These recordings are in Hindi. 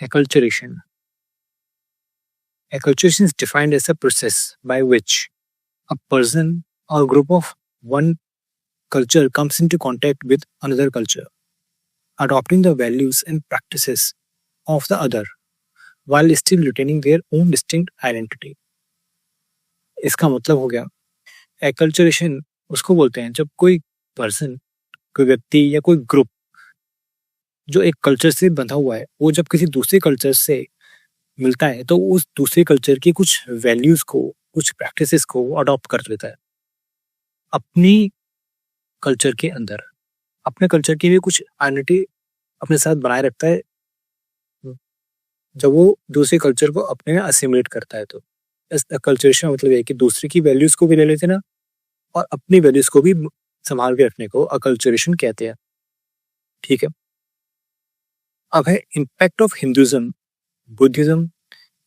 Acculturation. Acculturation is defined as a process by which a person or group of one culture comes into contact with another culture, adopting the values and practices of the other while still retaining their own distinct identity. इसका मतलब हो गया एक्लचरेशन उसको बोलते हैं जब कोई पर्सन, कोई व्यक्ति या कोई ग्रुप जो एक कल्चर से बंधा हुआ है, वो जब किसी दूसरे कल्चर से मिलता है तो उस दूसरे कल्चर की कुछ वैल्यूज को, कुछ प्रैक्टिसेस को अडॉप्ट कर लेता है अपनी कल्चर के अंदर, अपने कल्चर की भी कुछ आइडेंटिटी अपने साथ बनाए रखता है जब वो दूसरे कल्चर को अपने में असिमुलेट करता है। तो इस कल्चरेशन मतलब है कि दूसरे की वैल्यूज को भी ले लेते ना और अपनी वैल्यूज को भी संभाल के रखने को अकल्चरेशन कहते हैं। ठीक है, अब है impact of Hinduism, Buddhism,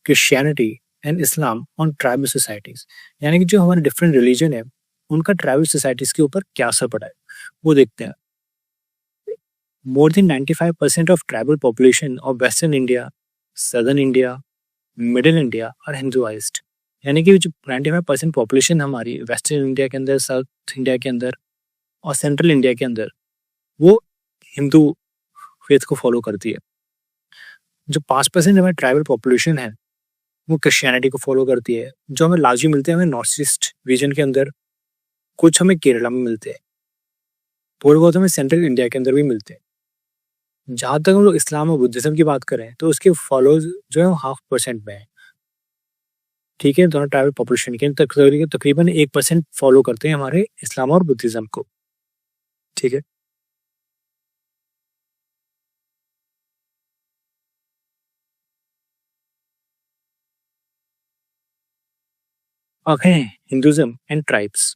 Christianity and Islam on tribal societies, यानी कि जो हमारे डिफरेंट रिलीजन है उनका ट्राइबल सोसाइटीज के ऊपर क्या असर पड़ा है वो देखते हैं। More than 95% of tribal population of western India, southern India, middle India और हिंदुआइज्ड, यानी कि जो 95% पॉपुलेशन हमारी वेस्टर्न इंडिया के अंदर, साउथ इंडिया के अंदर और सेंट्रल इंडिया के अंदर वो हिंदू फेथ को फॉलो करती है। जो 5% हमारी ट्राइबल पॉपुलेशन है वो क्रिश्चियनिटी को फॉलो करती है। जो हमें लार्जली मिलते हैं हमें नॉर्थ ईस्ट रीजन के अंदर, कुछ हमें केरला में मिलते हैं, थोड़े बहुत हमें सेंट्रल इंडिया के अंदर भी मिलते हैं। जहाँ तक हम लोग इस्लाम और बुद्धिज्म की बात करें तो उसके फॉलोज जो है वो 0.5% में है। ठीक है, दोनों ट्राइबल पॉपुलेशन के तकरीबन 1% फॉलो करते हैं हमारे इस्लाम और बुद्धिज्म को। ठीक है, अब है हिंदुइज्म एंड ट्राइब्स।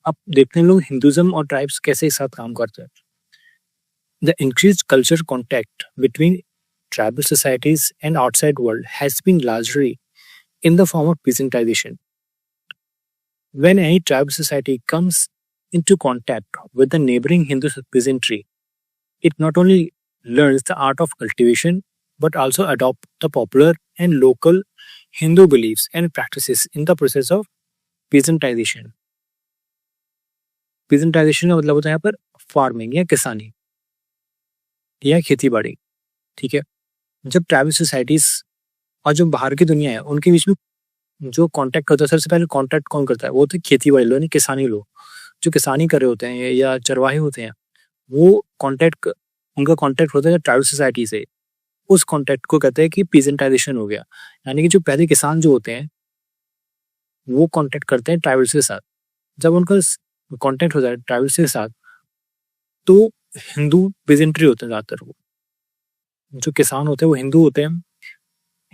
अब देखते हैं लोग हिंदुइज्म और ट्राइब्स कैसे एक साथ काम करते हैं। The increased culture contact between tribal societies and outside world has been largely in the form of peasantization. When any tribal society comes into contact with the neighboring Hindu peasantry, it not only learns the art of cultivation but also adopts the popular and local Hindu beliefs and practices in the process of peasantization. Peasantization का मतलब होता है यहाँ पर फार्मिंग या किसानी या खेती बाड़ी। ठीक है, जब ट्राइबल सोसाइटीज और जो बाहर की दुनिया है उनके बीच में जो कांटेक्ट होता है, सबसे पहले कांटेक्ट कौन करता है? वो होते हैं खेती वाले लोग, किसानी लोग जो किसानी कर रहे होते हैं या चरवाहे होते हैं। वो उनका कांटेक्ट होता है ट्राइबल सोसाइटी से। उस कांटेक्ट को कहते हैं कि पीजेंटाइजेशन हो गया, यानी कि जो पहले किसान जो होते हैं वो कांटेक्ट करते हैं ट्राइबल्स के साथ। जब उनका कांटेक्ट होता है ट्राइबल्स के साथ तो हिंदू पीजेंट्री होते हैं ज़्यादातर। वो जो किसान होते हैं वो हिंदू होते हैं,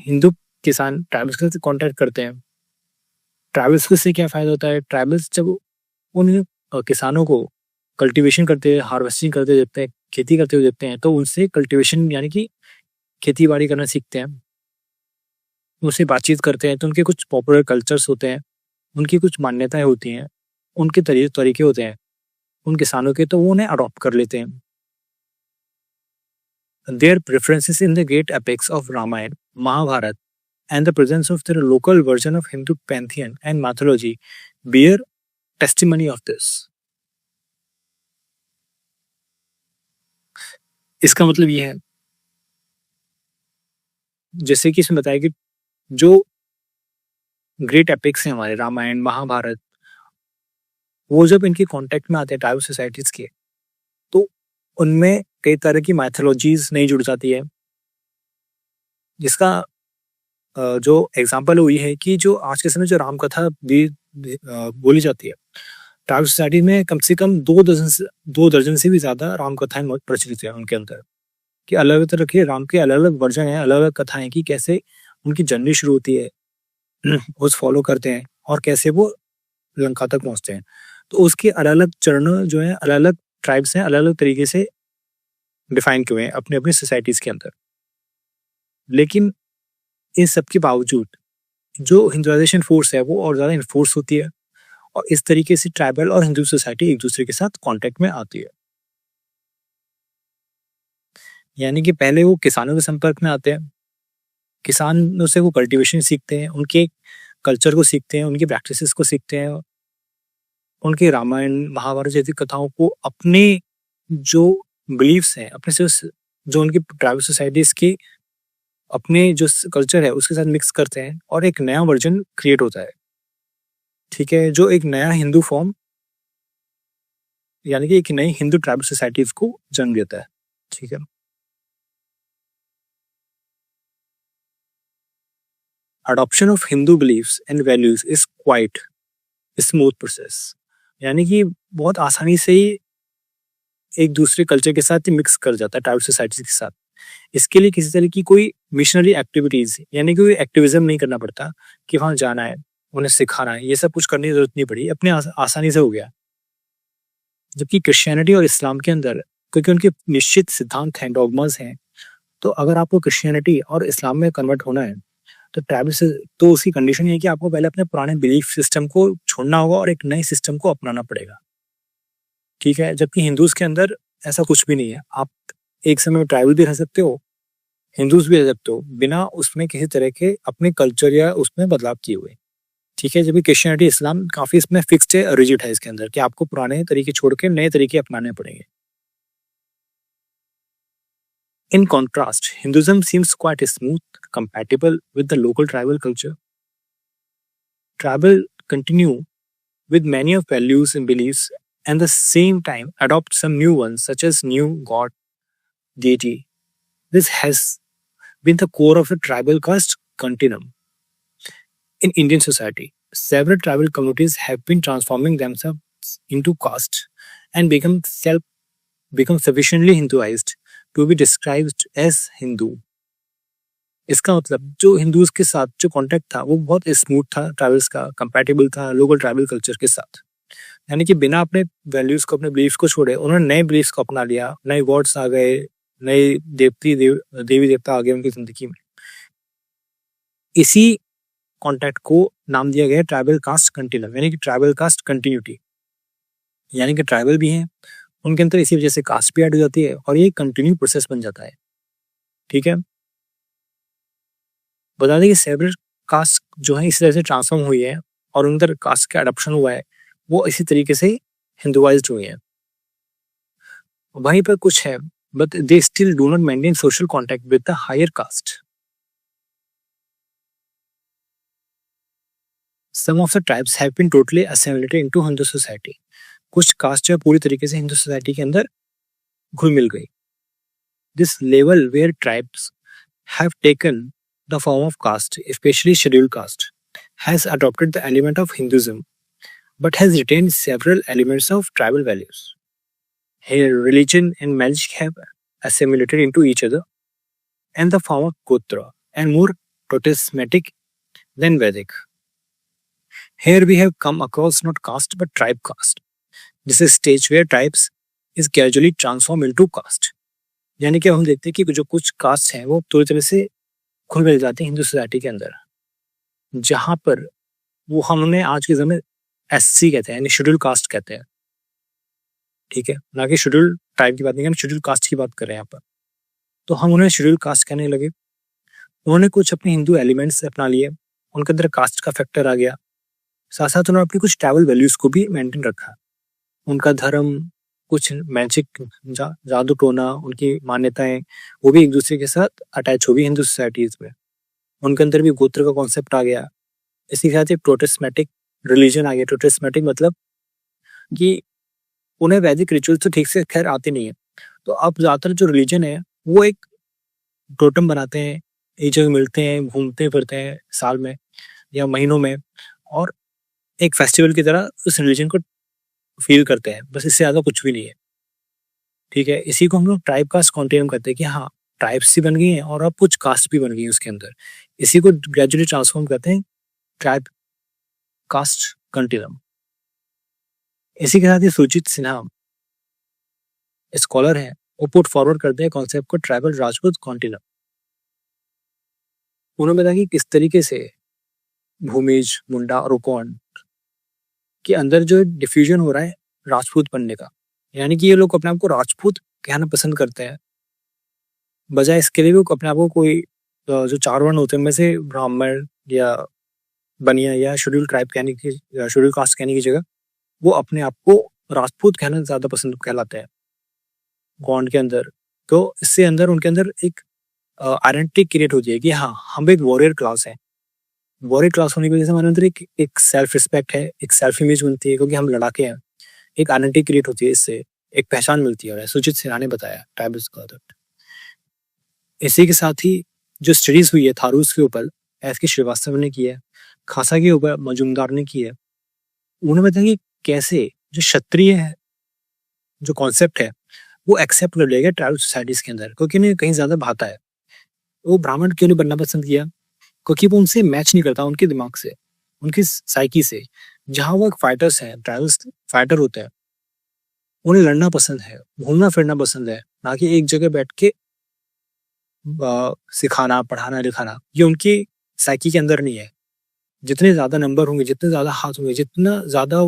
हिंदू किसान ट्राइबल्स के साथ कांटेक्ट करते हैं। ट्राइबल्स को से क्या फायदा होता है? ट्राइबल्स जब उन किसानों को कल्टीवेशन करते, हार्वेस्टिंग करते देखते हैं, खेती करते हुए देखते हैं तो उनसे कल्टीवेशन यानी कि खेती बाड़ी करना सीखते हैं, उनसे बातचीत करते हैं। तो उनके कुछ पॉपुलर कल्चर्स होते हैं, उनकी कुछ मान्यताएं होती हैं, उनके तरीके होते हैं उन किसानों के, तो वो उन्हें अडॉप्ट कर लेते हैं। Their preferences in the great epics of Ramayana, Mahabharata, and the presence of their local version of Hindu pantheon and mythology bear testimony of this. इसका मतलब ये है, जैसे कि इसमें बताया कि जो ग्रेट एपिक्स हैं हमारे रामायण, महाभारत, वो जब इनके कांटेक्ट में आते हैं ट्राइबल सोसाइटीज के तो उनमें कई तरह की मैथोलॉजीज नहीं जुड़ जाती है। जिसका जो एग्जाम्पल हुई है कि जो आज के समय जो राम कथा बोली जाती है ट्राइबल सोसाइटी में, कम से कम 2 दर्जन से भी ज्यादा राम कथाएं प्रचलित है उनके अंदर। कि अलग अलग तरह के राम के अलग अलग वर्जन है, अलग अलग कथाएं कि कैसे उनकी जर्नी शुरू होती है, उस फॉलो करते हैं और कैसे वो लंका तक पहुंचते हैं। तो उसके अलग अलग चरण जो है, अलग अलग ट्राइब्स हैं, अलग अलग तरीके से डिफाइन किए हैं अपने अपनी सोसाइटीज के अंदर। लेकिन इन सब के बावजूद जो हिंदुआइजेशन फोर्स है वो और ज़्यादा इन्फोर्स होती है और इस तरीके से ट्राइबल और हिंदू सोसाइटी एक दूसरे के साथ कांटेक्ट में आती है। यानी कि पहले वो किसानों के संपर्क में आते हैं, किसानों से वो कल्टीवेशन सीखते हैं, उनके कल्चर को सीखते हैं, उनकी प्रैक्टिसेस को सीखते हैं, उनके रामायण महाभारत जैसी कथाओं को अपने जो बिलीफ्स हैं, अपने जो उनकी ट्राइबल सोसाइटीज की अपने जो कल्चर है उसके साथ मिक्स करते हैं और एक नया वर्जन क्रिएट होता है। ठीक है, जो एक नया हिंदू फॉर्म यानी कि एक नई हिंदू ट्राइबल सोसाइटीज को जन्म देता है। ठीक है, adoption of Hindu beliefs and values is quite smooth process, यानी कि बहुत आसानी से ही एक दूसरे कल्चर के साथ मिक्स कर जाता है ट्राइबल सोसाइटीज के साथ। इसके लिए किसी तरह की कोई मिशनरी एक्टिविटीज यानी कि कोई एक्टिविज्म नहीं करना पड़ता कि वहां जाना है, उन्हें सिखाना है, ये सब कुछ करने की जरूरत नहीं पड़ी, अपने आसानी से हो गया। जबकि क्रिश्चियनिटी और इस्लाम के अंदर क्योंकि उनके निश्चित सिद्धांत हैं, डॉगमास हैं, तो अगर आपको क्रिश्चियनिटी और इस्लाम में कन्वर्ट होना है तो ट्राइबल से तो उसकी कंडीशन ये है कि आपको पहले अपने पुराने बिलीफ सिस्टम को छोड़ना होगा और एक नए सिस्टम को अपनाना पड़ेगा। ठीक है, जबकि हिंदूज के अंदर ऐसा कुछ भी नहीं है। आप एक समय में ट्राइबल भी रह सकते हो, हिंदूज भी रह सकते हो, बिना उसमें किसी तरह के अपने कल्चर या उसमें बदलाव किए हुए। ठीक है, जबकि क्रिश्चियनिटी इस्लाम काफी इसमें फिक्स्ड है, रिजिड है इसके अंदर कि आपको पुराने तरीके छोड़ के नए तरीके अपनाने पड़ेंगे। In contrast, Hinduism seems quite smooth, compatible with the local tribal culture. Tribal continue with many of values and beliefs and the same time adopt some new ones such as new god, deity. This has been the core of the tribal caste continuum. In Indian society, several tribal communities have been transforming themselves into caste and become sufficiently Hinduized to be described as Hindu. इसका मतलब जो हिंदूज के साथ जो कांटेक्ट था वो बहुत स्मूथ था, ट्राइबल्स का कंपैटिबल था लोकल ट्राइबल कल्चर के साथ। यानी कि बिना अपने वैल्यूज को, अपने बिलीफ्स को छोड़े उन्होंने नए बिलीफ्स को अपना लिया, नए गॉड्स आ गए, नए देवी देवता आ गए उनकी जिंदगी में। इसी कॉन्टेक्ट को नाम दिया गया ट्राइबल कास्ट कंटिन्यूम, यानी कि ट्राइबल कास्ट कंटिन्यूटी। यानी कि ट्राइबल भी हैं, उनके अंदर इसी वजह से कास्ट भी ऐड हो जाती है और ये कंटिन्यू प्रोसेस बन जाता है। ठीक है, बता दें कि सेवरल कास्ट जो है इस तरह से ट्रांसफॉर्म हुई है और उन अंदर कास्ट का एडॉप्शन हुआ है, वो इसी तरीके से हिंदुआइज्ड हुई है। वहीं पर कुछ है but they still do not maintain social contact with the higher caste. Some of the tribes have been totally assimilated into Hindu society. कुछ कास्ट जो पूरी तरीके से हिंदू सोसाइटी के अंदर घुल मिल गई। This level where tribes have taken the form of caste, especially scheduled caste, has adopted the element of Hinduism, but has retained several elements of tribal values. Here, religion and magic have assimilated into each other, and the form of Gotra and more totemic than Vedic. Here we have come across not caste but tribe caste. This is a stage where tribes is gradually transformed into caste. यानी कि हम देखते हैं कि जो कुछ कास्ट हैं वो पूरी तरह से खुल मिल जाते हैं हिंदू सोसाइटी के अंदर, जहां पर वो हमने आज के समय एससी कहते हैं, यानी शेड्यूल कास्ट कहते हैं। ठीक है, ना कि शेड्यूल ट्राइब की बात नहीं कर, शेड्यूल कास्ट की बात कर रहे हैं यहाँ पर। तो हम उन्हें शेड्यूल कास्ट कहने लगे। उन्होंने कुछ अपने हिंदू एलिमेंट्स अपना लिए, उनके अंदर कास्ट का फैक्टर आ गया, साथ साथ उन्होंने अपनी कुछ ट्राइबल वैल्यूज को भी मेंटेन रखा। उनका धर्म, कुछ मैजिक, जादू टोना, उनकी मान्यताएं वो भी एक दूसरे के साथ अटैच हो गई हिंदू सोसाइटीज में। उनके अंदर भी गोत्र का कॉन्सेप्ट आ गया। इसी के साथ एक प्रोटेस्मेटिक रिलीजन आ गया। प्रोटेस्मेटिक मतलब कि उन्हें वैदिक रिचुअल्स तो ठीक से खैर आते नहीं है, तो अब ज्यादातर जो रिलीजन है वो एक टोटम बनाते हैं, एक जगह मिलते हैं, घूमते फिरते हैं साल में या महीनों में, और एक फेस्टिवल की तरह उस रिलीजन को फील करते हैं, बस इससे ज्यादा कुछ भी नहीं है। ठीक है, इसी को हम लोग ट्राइब कास्ट कॉन्टिन्यूम करते हैं कि हाँ ट्राइब्स भी बन गई हैं और अब कुछ कास्ट भी बन गई है उसके अंदर। इसी को ग्रेजुअली ट्रांसफॉर्म करते हैं ट्राइब कास्ट कंटिन्यूम। इसी के साथ ही सुजीत सिन्हा स्कॉलर है, वो पुट फॉरवर्ड करते हैं कॉन्सेप्ट को ट्राइबल राजपूत कॉन्टिन्यूम। उन्होंने बताया कि किस तरीके से भूमिज, मुंडा और ओकोन के अंदर जो डिफ्यूजन हो रहा है राजपूत बनने का, यानी कि ये लोग अपने आप को राजपूत कहना पसंद करते हैं, बजाय इसके लिए वो अपने आप को कोई जो 4 वर्ण होते हैं उनमें से ब्राह्मण या बनिया या शेड्यूल ट्राइब कहने की या शेड्यूल कास्ट कहने की जगह वो अपने आप को राजपूत कहना ज़्यादा पसंद कहलाते हैं गॉन्ड के अंदर। तो इससे अंदर उनके अंदर एक आइडेंटिटी क्रिएट होती है कि हाँ, हम एक वॉरियर क्लास हैं। वॉरियर क्लास होने की वजह से हमारे अंदर एक सेल्फ रिस्पेक्ट है, एक सेल्फ इमेज बनती है क्योंकि हम लड़ाके हैं। एक आइडेंटिटी क्रिएट होती है इससे, एक पहचान मिलती है। और सुजीत सिन्हा ने बताया ट्राइबल्स कॉन्सेप्ट। इसी के साथ ही जो स्टडीज हुई है थारूस के ऊपर, एस के श्रीवास्तव ने की है, खासा के ऊपर मजूमदार ने की है। उन्होंने बताया कि कैसे जो क्षत्रिय है जो कॉन्सेप्ट है वो एक्सेप्ट कर लिया गया ट्राइबल सोसाइटीज के अंदर क्योंकि उन्हें कहीं ज्यादा भाता है। वो ब्राह्मण क्यों नहीं बनना पसंद किया? क्योंकि वो उनसे मैच नहीं करता, उनके दिमाग से, उनकी साइकी से। जहाँ वो फाइटर्स हैं, ट्राइबल्स फाइटर होते हैं, उन्हें लड़ना पसंद है, घूमना फिरना पसंद है, ना कि एक जगह बैठ के सिखाना, पढ़ाना, लिखाना। ये उनकी साइकी के अंदर नहीं है। जितने ज्यादा नंबर होंगे, जितने ज्यादा हाथ होंगे, जितना ज्यादा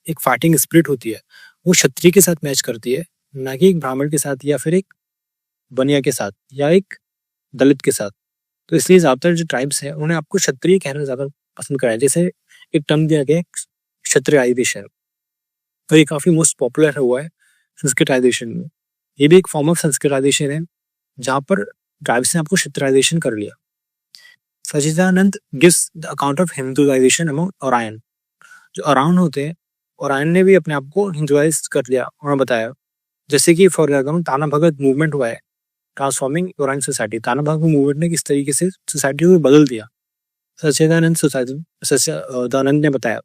एक फाइटिंग स्पिरिट होती है वो क्षत्रिय के साथ मैच करती है, ना कि एक ब्राह्मण के साथ या फिर एक बनिया के साथ या एक दलित के साथ। तो इसलिए ज्यादातर जो ट्राइब्स हैं उन्होंने आपको क्षत्रिय कहना ज्यादा पसंद कराया। जैसे एक टर्म दिया गया क्षत्रियाइजेशन, तो ये काफी मोस्ट पॉपुलर हुआ है संस्कृताइजेशन में। ये भी एक फॉर्म ऑफ संस्कृताइजेशन है जहाँ पर ट्राइब्स ने आपको क्षत्रियाइजेशन कर लिया। Sachidanand gives the account of Hinduization among Oraon. जो ओरायन होते हैं, ओरायन ने भी अपने आप को हिंदुआइज कर लिया। उन्होंने बताया जैसे कि फॉर एग्जाम्पल ताना भगत मूवमेंट हुआ है ट्रांसफॉर्मिंग ओरायन सोसाइटी। ताना भगत मूवमेंट ने किस तरीके से सोसाइटी को बदल दिया, सच्चिदानंद ने बताया।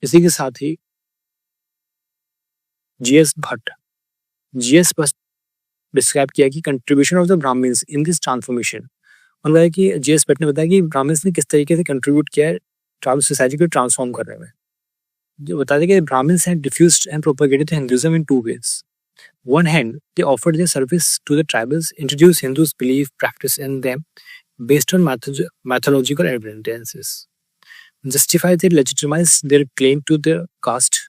इसी के साथ ही जीएस भट्ट डिस्क्राइब किया कि contribution of the Brahmins in this transformation. उन्होंने बताया कि जीएस भट्ट ने बताया कि ब्राह्मण्स ने किस तरीके से कंट्रीब्यूट किया है ट्राइबल सोसाइटी को ट्रांसफॉर्म करने में। जो बताते कि Brahmins had diffused and propagated Hinduism in two ways. One hand, they offered their service to the tribals, introduced Hindus' belief, practice in them based on mythological evidences, justified they legitimized their claim to the caste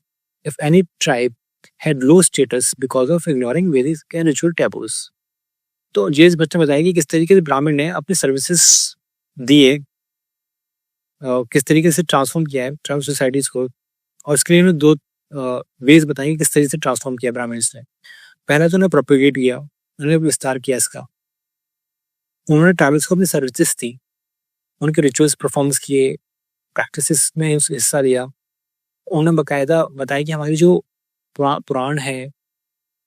if any tribe had low status because of ignoring Vedic and ritual taboos. तो जेएस भट्ट ने बताया कि किस तरीके से ब्राह्मण ने अपने सर्विसेज दिए, किस तरीके से ट्रांसफॉर्म किया है ट्राइबल सोसाइटीज को। और इसके लिए उन्होंने 2 वेज बताएंगे किस तरीके से ट्रांसफॉर्म किया ब्राह्मण्स ने। पहला तो उन्होंने प्रोपेगेट किया, उन्होंने विस्तार किया इसका। उन्होंने ट्राइबल्स को अपनी सर्विसेज दी, उनके रिचुअल्स परफॉर्मेंस किए, प्रैक्टिसेस में हिस्सा लिया। उन्होंने बाकायदा बताया कि हमारी जो पुराण है,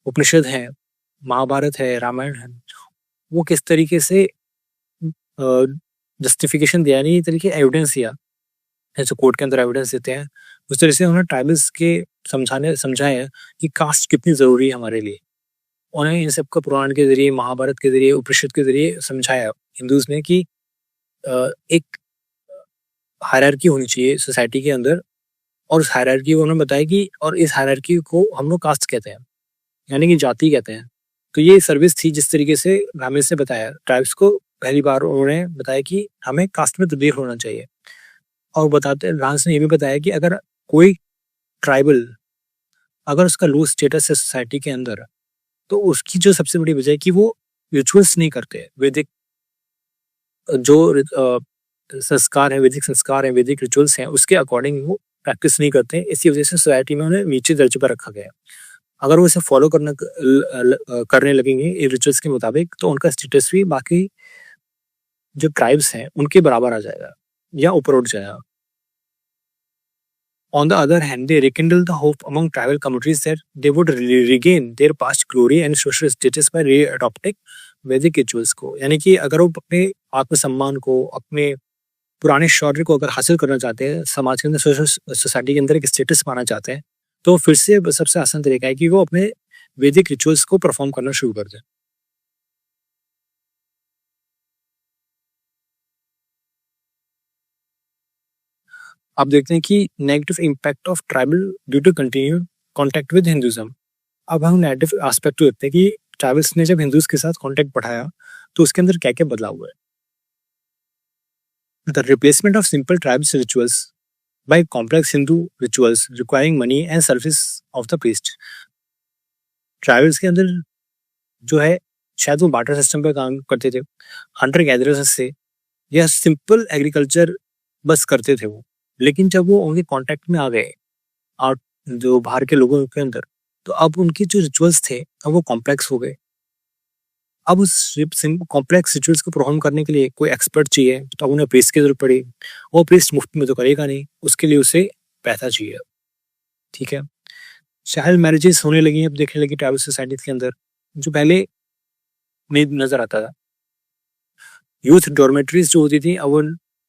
उपनिषद है, महाभारत है, रामायण है, वो किस तरीके से जस्टिफिकेशन दिया, नहीं तरीके एविडेंस दिया, जैसे कोर्ट के अंदर एविडेंस देते हैं, उस तरह से उन्होंने ट्राइबल्स के समझाया कि कास्ट कितनी जरूरी है हमारे लिए। उन्हें इन सबका पुराण के जरिए, महाभारत के जरिए, उपनिषद के जरिए समझाया हिंदूज ने कि एक हायरार्की होनी चाहिए सोसाइटी के अंदर। और उस हायरार्की को उन्होंने बताया कि और इस हायरार्की को हम लोग कास्ट कहते हैं, यानी कि जाति कहते हैं। तो ये सर्विस थी जिस तरीके से ब्राह्मण्स ने बताया ट्राइब्स को। पहली बार उन्होंने बताया कि हमें कास्ट में तब्दील होना चाहिए। और बताते ब्राह्मण्स ने ये भी बताया कि अगर कोई ट्राइबल अगर उसका लो स्टेटस है सोसाइटी के अंदर, तो उसकी जो सबसे बड़ी वजह है कि वो रिचुअल्स नहीं करते। वैदिक जो संस्कार है, वैदिक संस्कार है, वैदिक रिचुअल्स हैं, उसके अकॉर्डिंग वो प्रैक्टिस नहीं करते। इसी वजह से सोसाइटी में उन्हें नीचे दर्जे पर रखा गया। अगर वो इसे फॉलो करने लगेंगे रिचुअल्स के मुताबिक, तो उनका स्टेटस भी बाकी जो ट्राइब्स हैं उनके बराबर आ जाएगा या ऊपर उठ जाएगा। On the other hand, they rekindled the hope among tribal communities that they would regain their past glory and social status by readopting वैदिक रिचुअल्स को। यानी कि अगर वो अपने आत्मसम्मान को, अपने पुराने शौर्य को अगर हासिल करना चाहते हैं, समाज के अंदर, सोसाइटी के अंदर एक स्टेटस पाना चाहते हैं, तो फिर से सबसे आसान तरीका है कि वो अपने वैदिक रिचुअल्स को परफॉर्म करना शुरू कर दें। आप देखते हैं कि negative impact of tribal due to continue contact with Hinduism. अब हम नेगेटिव एस्पेक्ट को देखते हैं कि ट्राइबल्स ने जब हिंदूज के साथ कॉन्टैक्ट बढ़ाया तो उसके अंदर क्या क्या बदलाव हुआ है। The replacement of simple tribes rituals by complex Hindu rituals requiring money and service of the priest. Tribals के अंदर जो है शायद वो बार्टर सिस्टम पे काम करते थे, हंटर गैदरर्स से, या सिंपल एग्रीकल्चर बस करते थे वो। लेकिन जब वो उनके कांटेक्ट में आ गए और जो बाहर के लोगों के अंदर, तो अब उनके जो रिचुअल्स थे अब वो कॉम्प्लेक्स हो गए। अब उस कॉम्प्लेक्स रिचुअल्स को परफॉर्म करने के लिए कोई एक्सपर्ट चाहिए, तो अब उन्हें प्रीस्ट की जरूरत पड़ी। वो प्रीस्ट मुफ्त में तो करेगा नहीं, उसके लिए उसे पैसा चाहिए। ठीक है, चाइल्ड मैरिजेस होने लगी, अब देखने लगी ट्राइबल सोसाइटीज के अंदर, जो पहले नहीं नजर आता था। यूथ डॉर्मेटरीज जो होती थी अब वो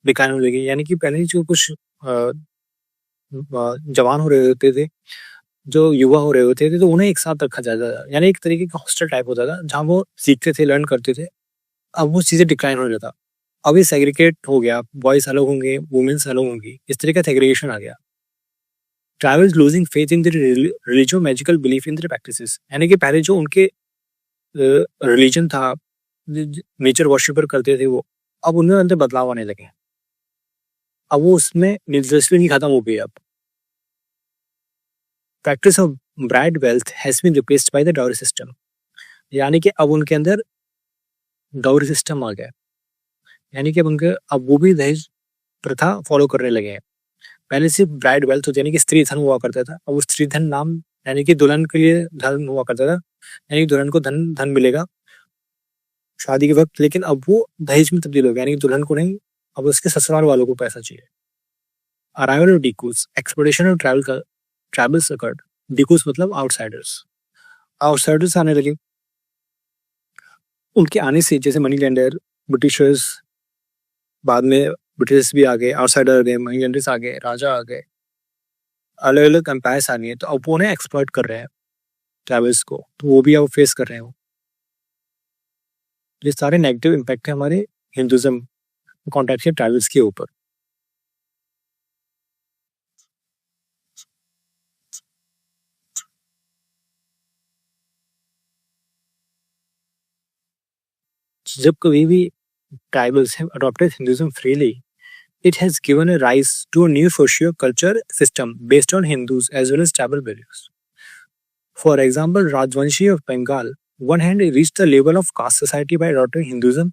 बेकार होने लगी, यानी कि पहले जो कुछ जवान हो रहे होते थे, जो युवा हो रहे होते थे, तो उन्हें एक साथ रखा जाता था, यानी एक तरीके का हॉस्टल टाइप होता था जहाँ वो सीखते थे, लर्न करते थे। अब वो चीजें डिक्लाइन होने लगा। अब ये सेग्रीगेट हो गया, बॉयज अलग होंगे, वुमेन्स अलग होंगी, इस तरह का सेग्रीगेशन आ गया। Tribals losing faith in their religio magical belief in their practices, यानी कि पहले जो उनके रिलीजन था, नेचर वर्शिपर करते थे वो, अब उनके अंदर बदलाव आने लगे। अब वो उसमें दिलचस्पी नहीं खत्म हो गई। अब practice of bride wealth has been replaced by the dowry system, यानी कि अब उनके अंदर डाउरी सिस्टम आ गया, यानी कि अब वो भी दहेज प्रथा फॉलो करने लगे हैं। पहले सिर्फ ब्राइड वेल्थ होती, यानी कि स्त्री धन हुआ करता था, अब वो स्त्री धन नाम, यानी कि दुल्हन के लिए धन हुआ करता था, यानी कि दुल्हन को धन धन मिलेगा शादी के वक्त, लेकिन अब वो दहेज में तब्दील हो गया, यानी कि दुल्हन को नहीं, अब उसके ससुराल वालों को पैसा चाहिए। Arrival of dikus, exploration of tribals occurred. Dikus मतलब आउटसाइडर्स, आउटसाइडर्स आने लगे। उनके आने से जैसे मनी लैंडर, ब्रिटिशर्स, बाद में ब्रिटिश भी आ गए, आउटसाइडर आ गए, मनी लैंडर्स आ गए, राजा आ गए, अलग अलग एम्पायर्स आ गए, तो अब वो उन्हें एक्सप्लॉइट कर रहे हैं ट्राइबल्स को, तो वो भी अब फेस कर रहे हैं। ये सारे नेगेटिव इम्पैक्ट है हमारे हिंदुज्म कॉन्टेक्ट के ट्राइबल्स के ऊपर। जब कभी भी tribals have adopted Hinduism freely, it has given a rise to a new socio-culture system based on Hindus as well as tribal values. For example, Rajvanshi of Bengal, one hand reached the level of caste society by adopting Hinduism.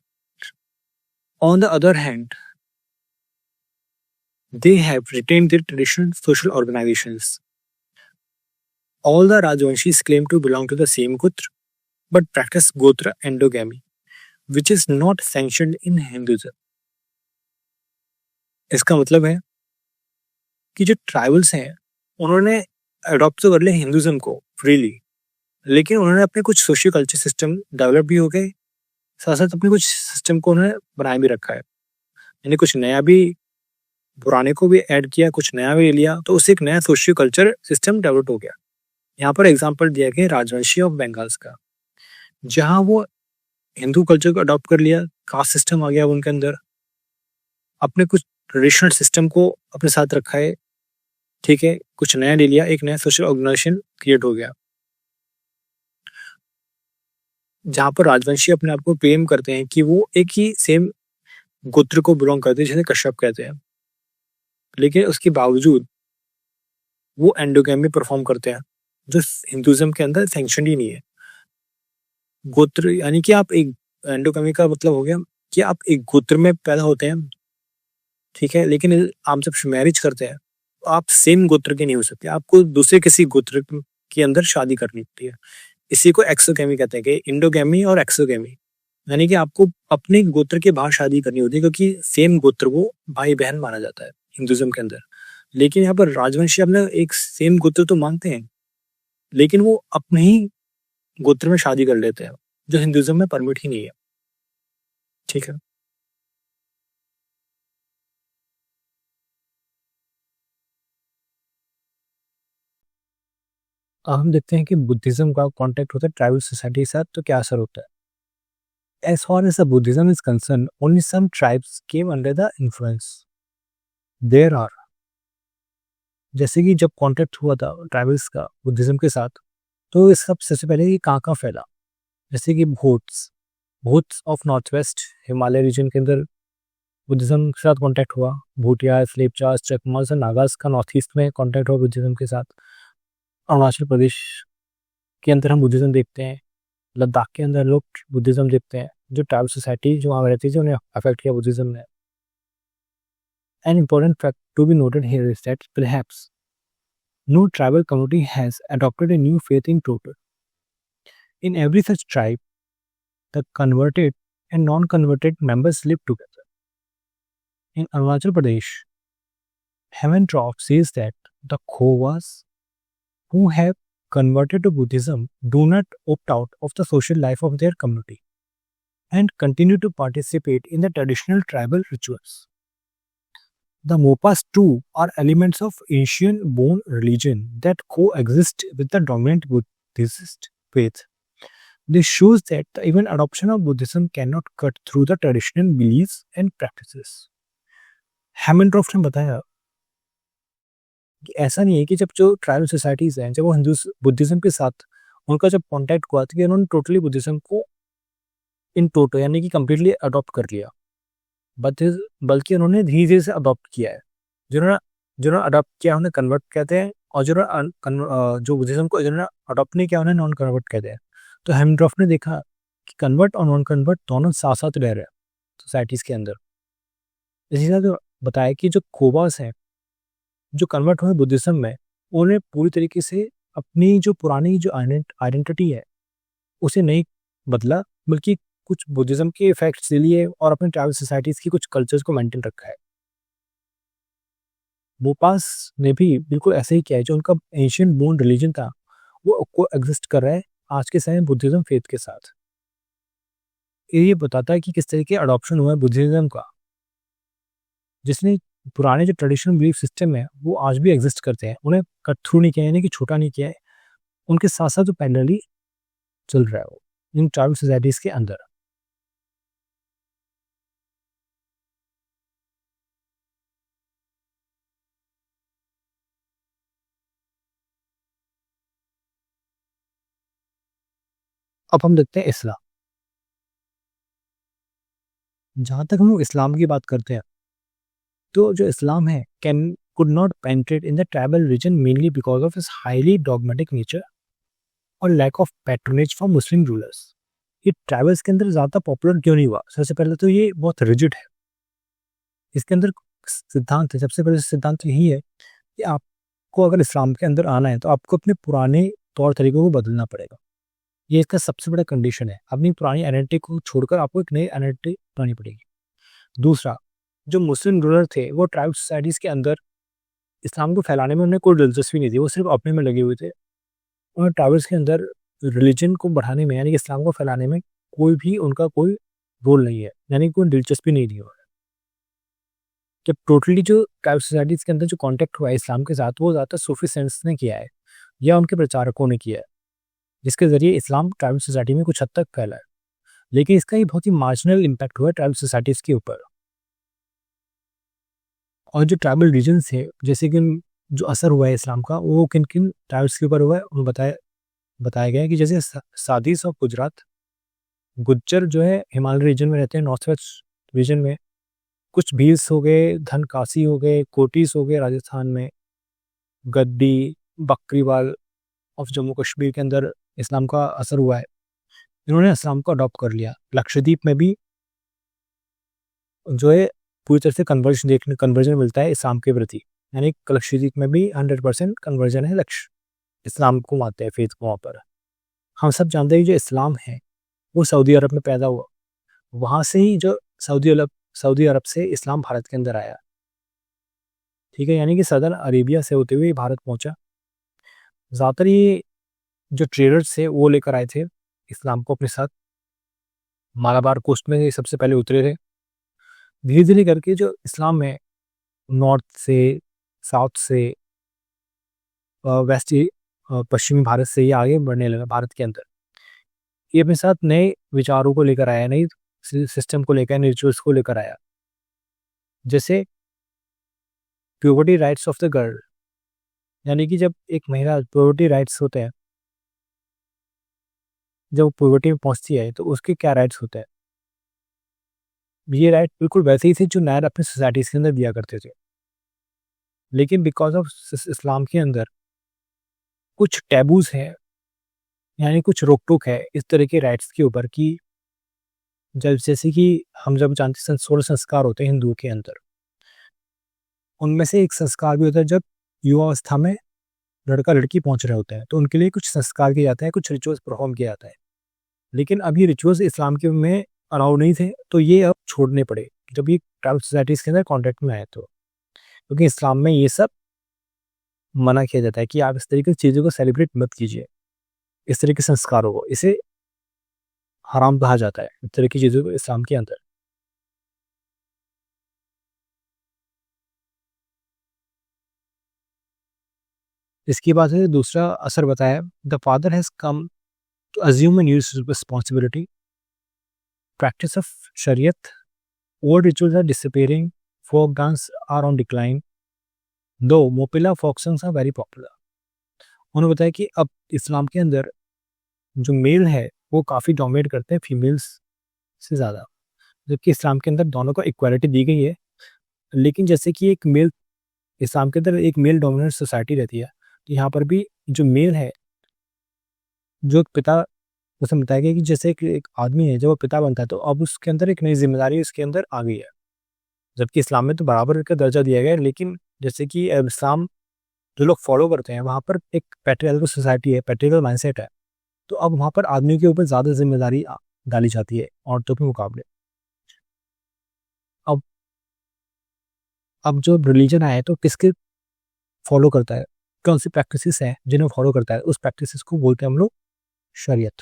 On the other hand, they have retained their traditional social organizations. All the Rajvanshis claim to belong to the same Gotra, but practice Gotra endogamy, which is not sanctioned in Hinduism. इसका मतलब है कि जो ट्राइबल्स हैं उन्होंने अडॉप्ट तो कर लिया हिंदुज्म को फ्रीली, लेकिन उन्होंने अपने कुछ सोशियो कल्चर सिस्टम डेवलप भी हो गए, साथ साथ अपने कुछ सिस्टम को उन्होंने बनाए भी रखा है, यानी कुछ नया भी, पुराने को भी ऐड किया, कुछ नया भी लिया, तो उससे एक नया सोशियो कल्चर सिस्टम डेवलप हो गया। यहाँ पर एग्जाम्पल दिया गया राजवंशी ऑफ बंगाल्स का, जहाँ वो हिंदू कल्चर को अडॉप्ट कर लिया, कास्ट सिस्टम आ गया उनके अंदर, अपने कुछ ट्रेडिशनल सिस्टम को अपने साथ रखा है, ठीक है, कुछ नया ले लिया, एक नया सोशल ऑर्गेनाइजेशन क्रिएट हो गया, जहाँ पर राजवंशी अपने आप को क्लेम करते हैं कि वो एक ही सेम गोत्र को बिलोंग करते हैं, जिसे कश्यप कहते हैं, लेकिन उसके बावजूद वो एंडोगैमी परफॉर्म करते हैं, जो हिंदुज्म के अंदर सैंक्शन ही नहीं है। गोत्र यानी कि आप एक, एंडोगैमी का मतलब हो गया कि आप एक गोत्र में पैदा होते हैं, ठीक है, लेकिन आप जब मैरिज करते हैं तो आप सेम गोत्र के नहीं हो सकते, आपको दूसरे किसी गोत्र के अंदर शादी करनी होती है। इसी को एक्सोगैमी कहते हैं, कि इंडोगैमी और एक्सोगैमी, यानी कि आपको अपने गोत्र के बाहर शादी करनी होती है, क्योंकि सेम गोत्र वो भाई बहन माना जाता है हिंदुज्म के अंदर। लेकिन यहाँ पर राजवंशी अपने एक सेम गोत्र तो मानते हैं, लेकिन वो अपने ही गोत्र में शादी कर लेते हैं, जो हिंदुज्म में परमिट ही नहीं है, ठीक है। अब हम देखते हैं कि बुद्धिज्म का कॉन्टेक्ट होता है ट्राइबल सोसाइटी के साथ, तो क्या असर होता है। As far as the Buddhism is concerned, only some tribes came under the influence. There are, जैसे कि जब कॉन्टेक्ट हुआ था ट्राइबल्स का बुद्धिज्म के साथ, तो इस सबसे पहले ये कहाँ फैला, जैसे कि Bhots of north west Himalaya region के अंदर बुद्धिज़्म के साथ कॉन्टैक्ट हुआ, भूटिया, स्लेपचास, चकमास और नागाज़ का नॉर्थ ईस्ट में कॉन्टैक्ट हुआ बुद्धिज़्म के साथ। अरुणाचल प्रदेश के अंदर हम बुद्धिज़्म देखते हैं, लद्दाख के अंदर लोग बुद्धिज़्म देखते हैं, जो ट्राइबल सोसाइटी जो वहाँ रहती थी उन्हें अफेक्ट किया बुद्धिज़्म ने। An important fact to be noted here is that perhaps no tribal community has adopted a new faith in total. In every such tribe, the converted and non-converted members live together. In Arunachal Pradesh, Hementroff says that the Khowas who have converted to Buddhism do not opt out of the social life of their community and continue to participate in the traditional tribal rituals. The Mopas too are elements of ancient born religion that coexist with the dominant Buddhist faith. This shows that even adoption of Buddhism cannot cut through the traditional beliefs and practices. हेमनड्रॉफ ने बताया कि ऐसा नहीं है कि जब जो ट्राइबल सोसाइटीज़ हैं, जब वो हिंदू बुद्धिज़्म के साथ उनका जब कॉन्टैक्ट हुआ तो उन्होंने टोटली बुद्धिज़्म को इन टोटो यानी कि कम्प्लीटली अडॉप्ट कर लिया, बल्कि उन्होंने धीरे-धीरे से अडॉप्ट किया है। जिन्होंने अडॉप्ट किया उन्हें कन्वर्ट कहते हैं, और जो बुद्धिज़्म को जिन्होंने अडॉप्ट नहीं किया उन्हें नॉन कन्वर्ट कहते हैं। तो हेमनड्रॉफ ने देखा कि कन्वर्ट और नॉन कन्वर्ट दोनों साथ-साथ रह रहे हैं सोसाइटीज़ के अंदर। इसी तरह बताया कि जो खोवास हैं, जो कन्वर्ट हुए बुद्धिज़्म में, उन्हें पूरी तरीके से अपनी जो पुरानी जो आइडेंटिटी है, उसे नहीं बदला, बल्कि कुछ बुद्धिज़्म के इफेक्ट्स ले लिए और अपने ट्राइबल सोसाइटीज़ की कुछ कल्चर्स को मेंटेन रखा है। मोपास ने भी बिल्कुल ऐसे ही किया है, जो उनका एंशिएंट बोर्न रिलीजन था, वो को एग्जिस्ट कर रहा है आज के समय बुद्धिज़्म फेथ के साथ। ये बताता है कि किस तरह के अडॉप्शन हुआ है बुद्धिज़्म का, जिसने पुराने जो ट्रेडिशनल बिलीफ सिस्टम है वो आज भी एग्जिस्ट करते हैं, उन्हें कट थ्रू नहीं किया यानी कि छोटा नहीं किया है, उनके साथ साथ जो पैरेलली चल रहा है वो इन ट्राइबल सोसाइटीज़ के अंदर। अब हम देखते हैं इस्लाम। जहाँ तक हम इस्लाम की बात करते हैं, तो जो इस्लाम है could not penetrate in the tribal region mainly because of its highly dogmatic nature और lack of patronage from Muslim rulers. ये ट्राइबल्स के अंदर ज़्यादा पॉपुलर क्यों नहीं हुआ? सबसे पहले तो ये बहुत रिजिड है। इसके अंदर सिद्धांत है, सबसे पहले सिद्धांत यही है कि आपको अगर इस्लाम के अंदर आना है तो आपको अपने पुराने तौर तरीकों को बदलना पड़ेगा। ये इसका सबसे बड़ा कंडीशन है। अपनी पुरानी आइडेंटिटी को छोड़कर आपको एक नई आइडेंटिटी बनानी पड़ेगी। दूसरा, जो मुस्लिम रूलर थे वो ट्राइबल सोसाइटीज़ के अंदर इस्लाम को फैलाने में उन्हें कोई दिलचस्पी नहीं थी, वो सिर्फ अपने में लगे हुए थे। और ट्राइबल्स के अंदर रिलीजन को बढ़ाने में यानी कि इस्लाम को फैलाने में उनका कोई रोल नहीं है, यानी कोई दिलचस्पी नहीं दी है। जब टोटली जो ट्राइबल सोसाइटीज़ के अंदर जो कॉन्टैक्ट हुआ है इस्लाम के साथ, वो ज़्यादातर सूफी सेंट्स ने किया है या उनके प्रचारकों ने किया है, जिसके ज़रिए इस्लाम ट्राइबल सोसाइटी में कुछ हद तक फैला है। लेकिन इसका ही बहुत ही मार्जिनल इम्पैक्ट हुआ है ट्राइबल सोसाइटीज़ के ऊपर। और जो ट्राइबल रीजन्स है, जैसे कि जो असर हुआ है इस्लाम का, वो किन किन ट्राइब्स के ऊपर हुआ है उन्हें बताया गया है कि जैसे सादिस ऑफ गुजरात, गुज्जर जो है हिमालय रीजन में रहते हैं, नॉर्थ वेस्ट रीजन में। कुछ भील्स हो गए, धनकासी हो गए, कोटीस हो गए राजस्थान में, गद्दी, बकरीवाल ऑफ जम्मू कश्मीर के अंदर इस्लाम का असर हुआ है। इन्होंने इस्लाम को अडॉप्ट कर लिया। लक्षद्वीप में भी जो है पूरी तरह से कन्वर्जन मिलता है इस्लाम के प्रति, यानी लक्षद्वीप में भी 100% कन्वर्जन है, इस्लाम को मानते हैं फेथ को वहाँ पर। हम सब जानते हैं जो इस्लाम है वो सऊदी अरब में पैदा हुआ, वहाँ से ही जो सऊदी अरब से इस्लाम भारत के अंदर आया। ठीक है, यानी कि सदर्न अरेबिया से होते हुए भारत पहुँचा। ज़्यादातर ये जो ट्रेडर्स थे वो लेकर आए थे इस्लाम को अपने साथ। मालाबार कोस्ट में ये सबसे पहले उतरे थे। धीरे धीरे करके जो इस्लाम है नॉर्थ से, साउथ से, वेस्ट पश्चिमी भारत से ये आगे बढ़ने लगा भारत के अंदर। ये अपने साथ नए विचारों को लेकर आया, नई सिस्टम को लेकर, नए रिचुअल्स को लेकर आया। जैसे puberty rights of the girl, यानी कि जब एक महिला प्यूबर्टी राइट्स होते हैं, जब प्यूबर्टी में पहुंचती है तो उसके क्या राइट्स होते हैं। ये राइट बिल्कुल वैसे ही थे जो नायर अपनी सोसाइटीज़ के अंदर दिया करते थे। लेकिन बिकॉज़ ऑफ इस्लाम के अंदर कुछ टैबूज़ हैं, यानी कुछ रोक-टोक है इस तरह के राइट्स के ऊपर कि जब जैसे कि हम जब जानते हैं 16 संस्कार होते हैं हिंदुओं के अंदर, उनमें से एक संस्कार भी होता है जब युवावस्था में लड़का-लड़की पहुँच रहे होते हैं, तो उनके लिए कुछ संस्कार किए जाते हैं, कुछ रिचुअल्स परफ़ॉर्म किया जाता है। लेकिन अब ये रिचुअल्स इस्लाम के में अलाउ नहीं थे, तो ये अब छोड़ने पड़े, जब ये ट्राइबल सोसाइटीज़ के अंदर कॉन्टैक्ट में आए तो। क्योंकि इस्लाम में ये सब मना किया जाता है कि आप इस तरीके की चीज़ों को सेलिब्रेट मत कीजिए, इस तरह के संस्कारों को, इसे हराम कहा जाता है, इस तरह की चीज़ों को इस्लाम के अंदर। इसके बाद है दूसरा असर बताया, the father has come to assume and use responsibility, practice of Shariat, old rituals are disappearing, folk dance are on decline, though Moplah folk songs are very popular. उन्होंने बताया कि अब इस्लाम के अंदर जो मेल है, वो काफ़ी डोमिनेट करते हैं फीमेल्स से ज़्यादा, जबकि इस्लाम के अंदर दोनों को इक्वालिटी दी गई है। लेकिन जैसे कि एक मेल इस्लाम के अंदर एक मेल डोमिनेंट सोसाइटी रहती है, तो यहाँ पर भी जो मेल है, जो एक पिता, उसे बताया गया कि जैसे एक आदमी है, जब वो पिता बनता है, तो अब उसके अंदर एक नई ज़िम्मेदारी उसके अंदर आ गई है। जबकि इस्लाम में तो बराबर का दर्जा दिया गया है, लेकिन जैसे कि इस्लाम जो लोग फॉलो करते हैं, वहाँ पर एक पैट्रियार्कल सोसाइटी है, पैट्रियार्कल माइंडसेट है, तो अब वहाँ पर आदमियों के ऊपर ज़्यादा ज़िम्मेदारी डाली जाती है औरतों के मुकाबले। अब अब जो रिलीजन आया है, तो किसके फॉलो करता है, कौन-सी प्रैक्टिसेस हैं जिन्हें फॉलो करता है, उस प्रैक्टिसेस को बोलते हैं हम लोग शरीयत।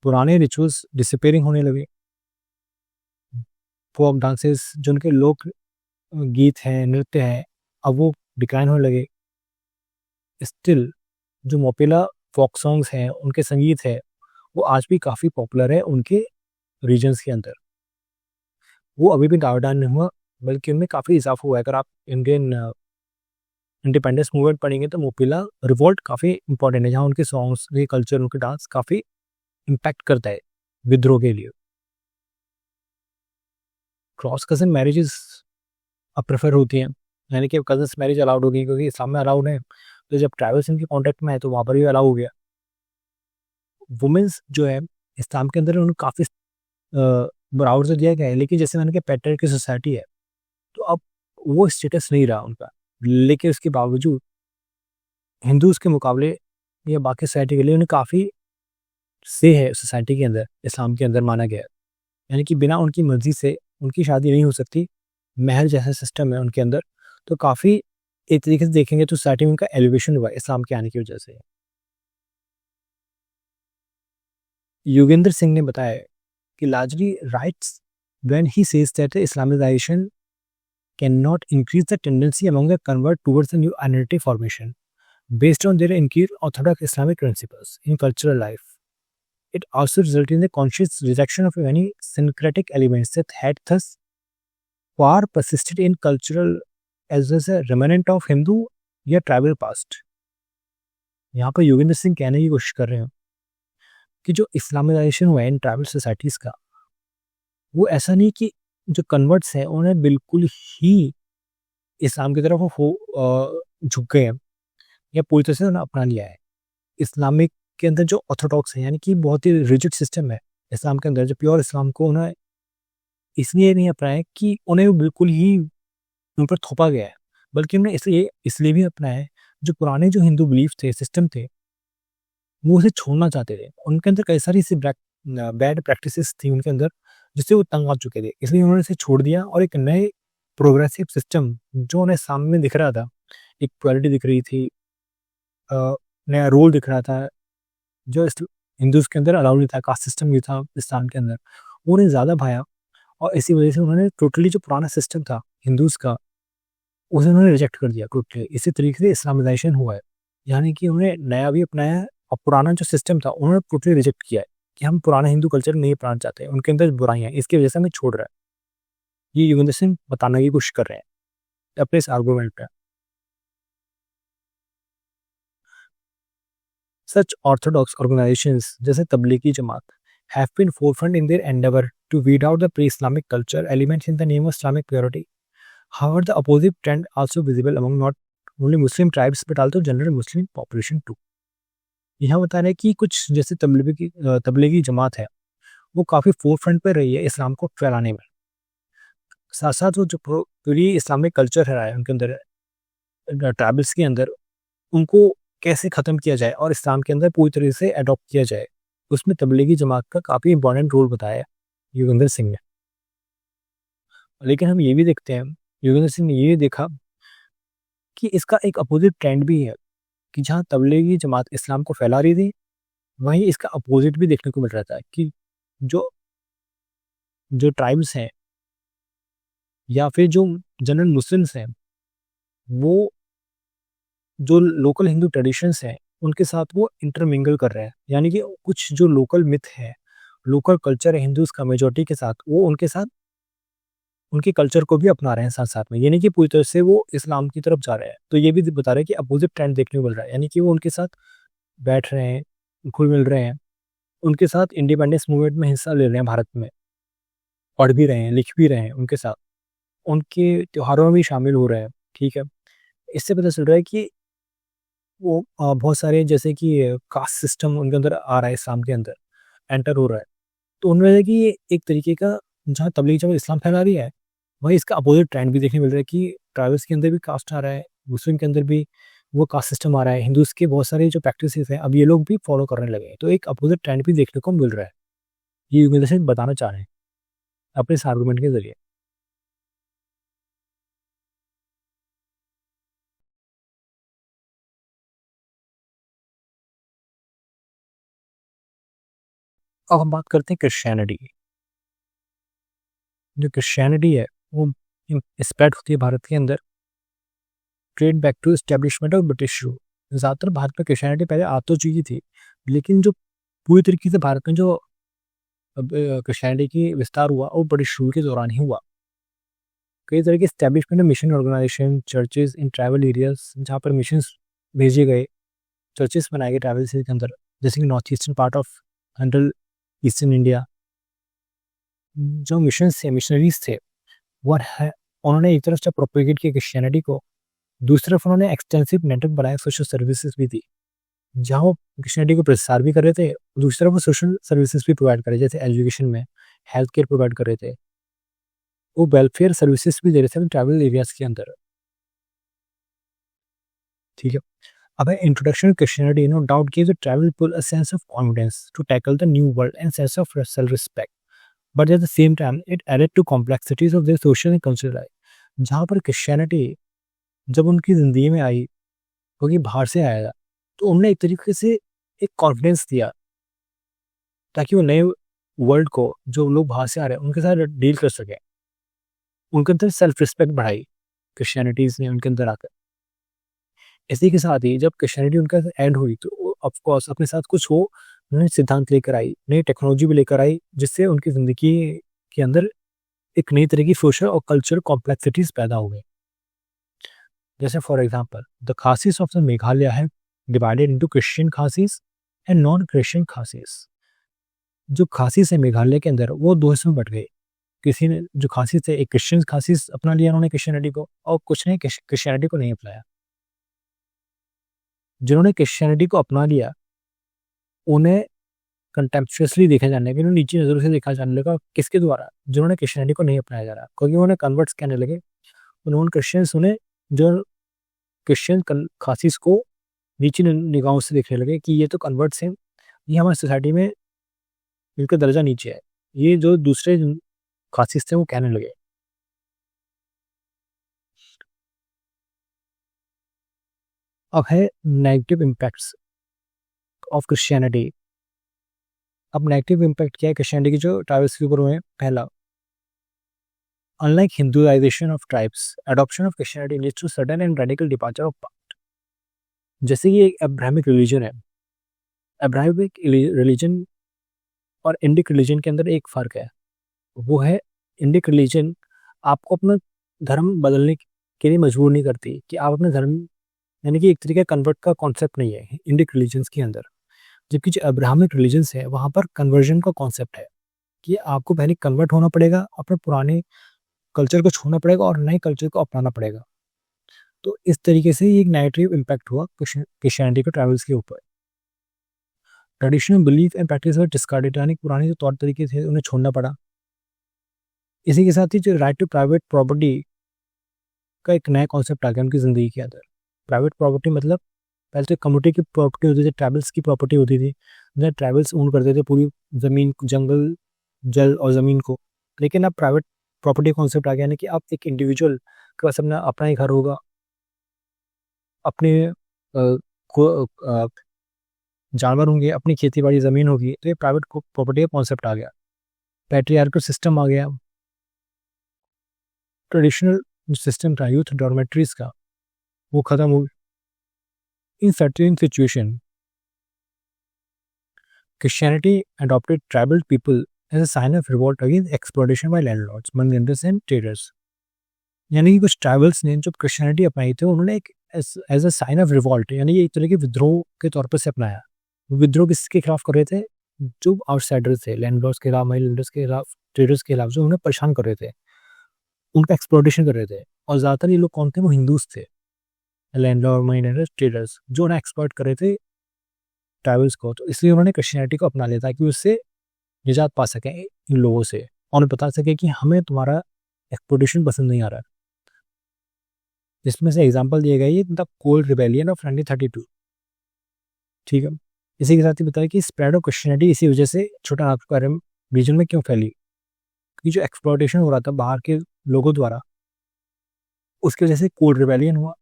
पुराने रिचुअल्स डिसअपीयरिंग होने लगे, फोक डांसेस जो उनके लोक गीत हैं, नृत्य हैं, अब वो डिक्लाइन होने लगे। स्टिल जो मोपिला फोक सॉन्ग्स हैं, उनके संगीत है, वो आज भी काफ़ी पॉपुलर है उनके रीजन्स के अंदर। वो अभी भी डाउन नहीं हुआ, बल्कि उनमें काफ़ी इज़ाफ़ा हुआ है। अगर आप इंडियन इंडिपेंडेंस मूवमेंट पढ़ेंगे, तो मोपिला रिवॉल्ट काफ़ी इंपॉर्टेंट है, जहाँ उनके सॉन्ग्स, उनके कल्चर, उनके डांस काफ़ी इम्पैक्ट करता है विद्रोह के लिए। क्रॉस कज़न मैरिजेज़ अब प्रेफ़र होती हैं, यानी कि अब कज़न्स मैरिज अलाउड हो गई, क्योंकि इस्लाम में अलाउड है, तो जब ट्राइबल्स इनके कॉन्टैक्ट में आए, तो वहाँ पर भी अलाउ हो गया। वुमेन्स जो है, इस्लाम के अंदर उन्हें काफ़ी बराबर तो दिया गया है, लेकिन जैसे मैंने कहा पैट्रियार्कल की सोसाइटी है, तो अब वो स्टेटस नहीं रहा उनका। लेकिन उसके बावजूद हिंदूज़ के मुकाबले या बाकी सोसाइटी के लिए उन्हें काफ़ी से है सोसाइटी के अंदर, इस्लाम के अंदर माना गया है। यानी कि बिना उनकी मर्ज़ी से उनकी शादी नहीं हो सकती, महल जैसा सिस्टम है उनके अंदर, तो काफ़ी एक तरीके से देखेंगे तो सोसाइटी में उनका एलिवेशन हुआ है इस्लाम के आने की वजह से। योगेंद्र सिंह ने बताया कि largely rights when he says that Islamisation can not increase the tendency among the convert towards the new identity formation based on their increased orthodox Islamic principles in cultural life. It also resulted in the conscious rejection of many syncretic elements that had thus far persisted in cultural as a remnant of Hindu या ट्राइबल पास्ट। यहाँ पर योगेंद्र सिंह कहने की कोशिश कर रहे हैं कि जो इस्लामाइजेशन हुआ है इन ट्राइबल सोसाइटीज़ का, वो ऐसा नहीं कि जो कन्वर्ट्स हैं उन्हें बिल्कुल ही इस्लाम की तरफ वो झुक गए हैं या पूरी तरह से उन्हें अपना लिया है। इस्लामिक के अंदर जो ऑर्थोडॉक्स है, यानी कि बहुत ही रिजिड सिस्टम है इस्लाम के अंदर, जो प्योर इस्लाम को उन्हें इसलिए नहीं अपनाया कि उन्हें वो बिल्कुल ही उन पर थोपा गया है, बल्कि उन्हें इसलिए इसलिए भी अपनाया है, जो पुराने जो हिंदू बिलीफ थे, सिस्टम थे, वो उसे छोड़ना चाहते थे। उनके अंदर कई सारी ऐसी बैड प्रैक्टिसेस थी उनके अंदर, जिससे वो तंग आ चुके थे, इसलिए उन्होंने इसे छोड़ दिया और एक नए प्रोग्रेसिव सिस्टम जो उन्हें सामने दिख रहा था, इक्वालिटी दिख रही थी, नया रोल दिख रहा था, जो हिंदूज़ के अंदर अलाउ नहीं था, कास्ट सिस्टम भी था इस्लाम के अंदर, वो उन्हें ज़्यादा भाया और इसी वजह से उन्होंने टोटली जो पुराना सिस्टम था हिंदूज़ का, उसे उन्होंने रिजेक्ट कर दिया टोटली। इसी तरीके से इस्लामाइजेशन हुआ है, यानी कि उन्होंने नया भी अपनाया है और पुराना जो सिस्टम था उन्होंने टोटली रिजेक्ट किया है कि हम पुराना हिंदू कल्चर नहीं अपनाना चाहते, उनके अंदर बुराइयाँ हैं, इसकी वजह से हमें छोड़ रहा है। ये योगेंद्र सिंह बताने की कोशिश कर रहे हैं अपने इस आर्गूमेंट पे। सच ऑर्थोडॉक्स ऑर्गेनाइजेशंस जैसे Tablighi Jamaat have been forefront in their endeavor to weed out the pre-Islamic culture elements in the name of Islamic purity. However, the opposite trend also visible among not only Muslim tribes but also general Muslim population too. यहाँ बता रहे हैं कि कुछ जैसे तबलीगी जमात है वो काफ़ी फोर फ्रंट पर रही है इस्लाम को फैलाने में। साथ साथ वो जो पूरी इस्लामिक कल्चर है उनके अंदर ट्राइबल्स के अंदर उनको कैसे ख़त्म किया जाए और इस्लाम के अंदर पूरी तरीके से अडॉप्ट किया जाए, उसमें तबलीगी जमात का काफ़ी इंपॉर्टेंट रोल बताया योगेंद्र सिंह ने। लेकिन हम ये भी देखते हैं, योगेंद्र सिंह ने ये देखा कि इसका एक अपोजिट ट्रेंड भी है कि जहाँ तबलीगी जमात इस्लाम को फैला रही थी, वहीं इसका अपोजिट भी देखने को मिल रहा था कि जो जो ट्राइब्स हैं या फिर जो जनरल मुस्लिम्स हैं, वो जो लोकल हिंदू ट्रेडिशंस हैं उनके साथ वो इंटरमिंगल कर रहे हैं। यानी कि कुछ जो लोकल मिथ है, लोकल कल्चर है हिंदूज़ का मेजॉरिटी के साथ, वो उनके साथ उनके कल्चर को भी अपना रहे हैं साथ-साथ में। यानी कि पूरी तरह से वो इस्लाम की तरफ जा रहे हैं। तो ये भी बता रहे हैं कि अपोजिट ट्रेंड देखने को मिल रहा है। यानी कि वो उनके साथ बैठ रहे हैं, घुल-मिल रहे हैं, उनके साथ इंडिपेंडेंस मूवमेंट में हिस्सा ले रहे हैं भारत में, पढ़ भी रहे हैं, लिख भी रहे हैं उनके साथ, उनके त्योहारों में भी शामिल हो रहे हैं, ठीक है। इससे पता चल रहा है कि वो बहुत सारे जैसे कि कास्ट सिस्टम उनके अंदर आ रहा है, इस्लाम के अंदर एंटर हो रहा है। तो उनमें है कि ये एक तरीके का जहाँ तबलीग जब इस्लाम फैला रही है, वहीं इसका अपोजिट ट्रेंड भी देखने मिल रहा है कि ट्राइबल्स के अंदर भी कास्ट आ रहा है, मुस्लिम के अंदर भी वो कास्ट सिस्टम आ रहा है, हिंदूज़ के बहुत सारे जो प्रैक्टिसेस हैं, अब ये लोग भी फॉलो करने लगे हैं। तो एक अपोजिट ट्रेंड भी देखने को मिल रहा है। ये योगेंद्र सिंह बताना चाह रहे हैं अपने इस आर्गुमेंट के ज़रिए। अब हम बात करते हैं क्रिश्चियनिटी की। जो क्रिश्चियनिटी है वो स्प्रेड होती है भारत के अंदर, trade back to establishment of British rule. ज़्यादातर भारत में क्रिश्चियनिटी पहले आ तो चुकी थी, लेकिन जो पूरी तरीके से भारत में जो क्रिश्चियनिटी की विस्तार हुआ वो ब्रिटिश रूल के दौरान ही हुआ। कई तरह के establishment mission organisation, churches in tribal areas जहाँ पर मिशंस भेजे गए, चर्चेस बनाए गए ट्राइबल एरिया के अंदर, जैसे कि north eastern part of central eastern India. जो मिशंस थे, मिशनरीज थे, वो है उन्होंने एक तरफ से प्रोपेगेट किया क्रिश्चियनिटी को, दूसरी तरफ उन्होंने एक्सटेंसिव नेटवर्क बनाया, सोशल सर्विसेज भी दी जहाँ वो क्रिश्चियनिटी को प्रसार भी कर रहे थे, दूसरी तरफ वो सोशल सर्विसेज भी प्रोवाइड कर रहे, जैसे एजुकेशन में हेल्थ केयर प्रोवाइड कर रहे थे, वो वेलफेयर सर्विसेज भी दे रहे थे ट्राइबल एरियाज के अंदर, ठीक है। अब introduction Christianity no doubt gives the tribal people a sense of confidence to tackle the new world and sense of self respect, but at the same time it added to complexities of their social and cultural life. जहाँ पर क्रिश्चियनिटी जब उनकी ज़िंदगी में आई, क्योंकि बाहर से आया था, तो उन्होंने एक तरीके से एक कॉन्फिडेंस दिया ताकि वो नए वर्ल्ड को, जो लोग बाहर से आ रहे हैं उनके साथ डील कर सकें। उनके अंदर सेल्फ रिस्पेक्ट बढ़ाई क्रिश्चियनिटीज़ ने उनके अंदर आकर। इसी के साथ ही जब क्रिश्चियनिटी उनका एंड हुई तो ऑफ कोर्स अपने साथ कुछ वो नए सिद्धांत लेकर आई, नई टेक्नोलॉजी भी लेकर आई, जिससे उनकी ज़िंदगी के अंदर एक नई तरह की सोशल और कल्चरल कॉम्प्लेक्सिटीज़ पैदा हो गई। जैसे for example the Khasis of the Meghalaya है divided into Christian Khasis and non Christian Khasis. जो खासीस है मेघालय के अंदर वो दो हिस्सों में बट गए। किसी ने जो खासीस थे, एक क्रिश्चियन खासीस अपना लिया उन्होंने क्रिश्चियनिटी को, और कुछ ने क्रिश्चियनिटी को नहीं अपनाया। जिन्होंने क्रिश्चियनिटी को अपना लिया उन्हें कंटेम्पचुअसली देखा जाने लगा, नीची नज़रों से देखा जाने लगा। किसके द्वारा? जिन्होंने क्रिश्चियनिटी को नहीं अपनाया जा रहा, क्योंकि उन्होंने कन्वर्ट्स कहने लगे, उन्होंने क्रिश्चियंस उन्हें जो क्रिश्चियन खासीस को नीची निगाहों से देखने लगे कि ये तो कन्वर्ट्स हैं, ये हमारी सोसाइटी में इनका दर्जा नीचे है, ये जो दूसरे खासीस थे वो कहने लगे। अब है नेगेटिव इम्पैक्ट्स ऑफ क्रिश्चियनिटी। अब नेगेटिव इम्पैक्ट क्या है क्रिश्चियनिटी की जो ट्राइबल्स के ऊपर हुए? पहला, unlike Hinduization of tribes, adoption of Christianity leads to sudden and radical departure of past. जैसे कि एक अब्राहमिक रिलीजन है, अब्राहमिक रिलीजन और इंडिक रिलीजन के अंदर एक फ़र्क है, वो है इंडिक रिलीजन आपको अपना धर्म बदलने के लिए मजबूर नहीं करती कि आप अपने धर्म, यानी कि एक तरीके का कन्वर्ट का कॉन्सेप्ट नहीं है इंडिक रिलीजन्स के अंदर। जबकि जो अब्राहमिक रिलीजन्स है वहाँ पर कन्वर्जन का कॉन्सेप्ट है कि आपको पहले कन्वर्ट होना पड़ेगा, अपने पुराने कल्चर को छोड़ना पड़ेगा और नए कल्चर को अपनाना पड़ेगा। तो इस तरीके से ये एक नेगेटिव इम्पैक्ट हुआ क्रिश्चियनिटी के ट्रैवल्स के ऊपर। Traditional belief and practice were discarded, यानी पुराने जो तौर तरीके थे उन्हें छोड़ना पड़ा। इसी के साथ ही जो राइट टू प्राइवेट प्रॉपर्टी का एक नया कॉन्सेप्ट आ गया उनकी ज़िंदगी के अंदर। प्राइवेट प्रॉपर्टी मतलब पहले तो कम्युनिटी की प्रॉपर्टी होती थी, ट्राइबल्स की प्रॉपर्टी होती थी, जहाँ ट्राइबल्स ओन करते थे पूरी ज़मीन, जंगल, जल और ज़मीन को। लेकिन अब प्राइवेट प्रॉपर्टी कॉन्सेप्ट आ गया, यानी कि आप एक इंडिविजुअल के पास अपना ही घर होगा, अपने जानवर होंगे, अपनी खेती बाड़ी ज़मीन होगी। तो ये प्राइवेट प्रॉपर्टी का कॉन्सेप्ट आ गया। पैट्रियार्कल सिस्टम आ गया। ट्रेडिशनल सिस्टम था यूथ डॉर्मेट्रीज का, वो ख़त्म हो। In certain situation Christianity adopted tribal people as a sign of revolt against exploitation by landlords, moneylenders and traders. यानी कि कुछ ट्राइबल्स ने जब क्रिश्चियनिटी अपनाई थी उन्होंने एक as a sign of revolt, यानी ये एक तरह के विद्रोह के तौर पर से अपनाया। विद्रोह किसके खिलाफ कर रहे थे? जो आउटसाइडर्स थे, लैंडलॉर्ड्स के खिलाफ, मनी लेंडर्स के खिलाफ, ट्रेडर्स के खिलाफ, जो उन्हें परेशान कर रहे थे, उनका एक्सप्लोटेशन कर रहे थे। और ज़्यादातर ये लोग कौन थे? वो हिंदूज थे। लैंडलॉर्ड, मनी लेंडर्स, ट्रेडर्स जो उन्हें एक्सप्लॉइट कर रहे थे ट्राइबल्स को। तो इसलिए उन्होंने क्रिश्चियनिटी को अपना लिया ताकि उससे निजात पा सकें इन लोगों से, और उन्हें बता सके कि हमें तुम्हारा एक्सप्लोटेशन पसंद नहीं आ रहा। जिसमें से एग्जांपल दिए गए द कोल्ड रिबेलियन ऑफ 1932। ठीक है, इसी के साथ ही बताया कि स्प्रेड ऑफ क्रिश्चियनिटी इसी वजह से छोटा नागपुर रीजन में क्यों फैली, क्योंकि जो एक्सप्लोटेशन हो रहा था बाहर के लोगों द्वारा, उसकी वजह से कोल्ड रिबेलियन हुआ।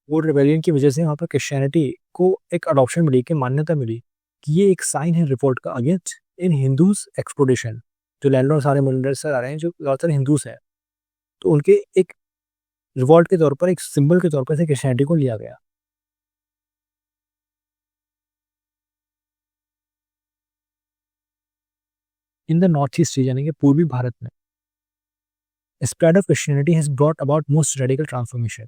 कोल्ड रिबेलियन की वजह से वहाँ पर क्रिश्चियनिटी को एक अडॉप्शन मिली, कि मान्यता मिली कि ये एक साइन है रिवोल्ट का अगेंस्ट इन हिंदूज एक्सप्लोटेशन। जो लैंडलॉर्ड सारे मिलियनर्स आ रहे हैं जो ज़्यादातर हिंदूज हैं, तो उनके एक रिवॉल्ट के तौर पर, एक सिंबल के तौर पर से क्रिश्चियनिटी को लिया गया। In the north east region, यानी कि पूर्वी भारत में, spread of Christianity has brought about most radical transformation.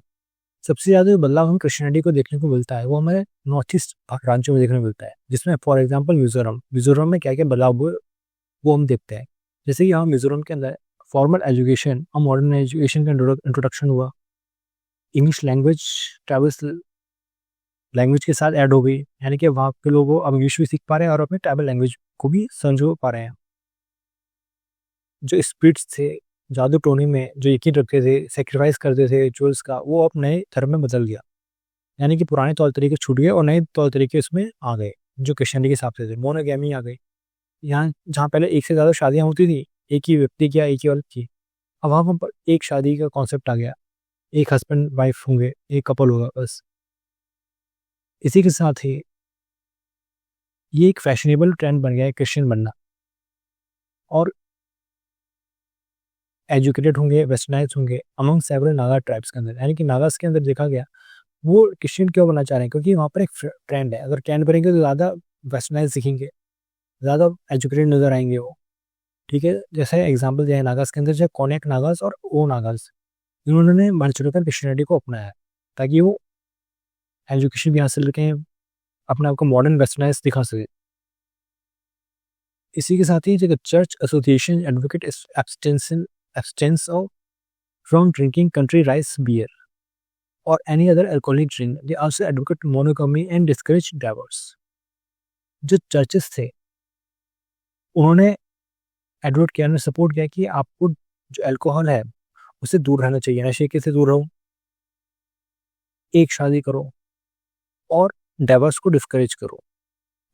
सबसे ज़्यादा जो बदलाव हम क्रिश्चियनिटी को देखने को मिलता है वो हमारे नॉर्थ ईस्ट राज्यों में देखने को मिलता है, जिसमें फॉर एग्जांपल मिजोरम में क्या क्या बदलाव हुए वो हम देखते हैं। जैसे कि यहाँ मिजोरम के अंदर फॉर्मल एजुकेशन और मॉडर्न एजुकेशन का इंट्रोडक्शन हुआ। इंग्लिश लैंग्वेज ट्राइबल्स लैंग्वेज के साथ ऐड हो गई, यानी कि वहाँ के लोग अब इंग्लिश भी सीख पा रहे हैं और अपने ट्राइबल लैंग्वेज को भी समझ पा रहे हैं। जो स्पिरिट्स थे जादू टोनी में जो यकीन रखते थे, सेक्रीफाइस करते थे रिचुअल्स का, वो अब नए धर्म में बदल गया। यानी कि पुराने तौर तरीके छूट गए और नए तौर तरीके इसमें आ गए जो क्रिश्चियनिटी के हिसाब से थे। मोनोगैमी आ गई। यहाँ जहाँ पहले एक से ज़्यादा शादियाँ होती थी, एक ही व्यक्ति की या एक ही औरत की, अब वहाँ पर एक शादी का कॉन्सेप्ट आ गया। एक हस्बैंड वाइफ होंगे, एक कपल होगा बस। इसी के साथ ही ये एक फैशनेबल ट्रेंड बन गया है क्रिश्चियन बनना, और एजुकेटेड होंगे, वेस्टर्नाइज होंगे अमंग सेवरल नागा ट्राइब्स के अंदर। यानी कि नागास के अंदर देखा गया वो क्रिश्चियन क्यों बनना चाह रहे हैं, क्योंकि वहाँ पर एक ट्रेंड है। अगर ट्रेंड बनेंगे तो ज़्यादा वेस्टर्नाइज दिखेंगे, ज़्यादा एजुकेटेड नज़र आएंगे वो। ठीक है, जैसे एग्जाम्पल दिया है नागास के अंदर, जैसे कोनेक नागास और ओ नागास, इन्होंने बढ़ चढ़कर क्रिश्चियनिटी को अपनाया है ताकि वो एजुकेशन भी हासिल रखें, अपने आप को मॉडर्न वेस्टर्नाइज दिखा सके। इसी के साथ ही जो church association advocate abstinence of from drinking country rice beer or any other alcoholic drink. They also advocate monogamy and discourage divorce. जो चर्चेस थे उन्होंने एडवोकेट किया, सपोर्ट किया कि आपको जो अल्कोहल है उससे दूर रहना चाहिए, नशे के से दूर रहो, एक शादी करो और डाइवर्स को डिस्करेज करो।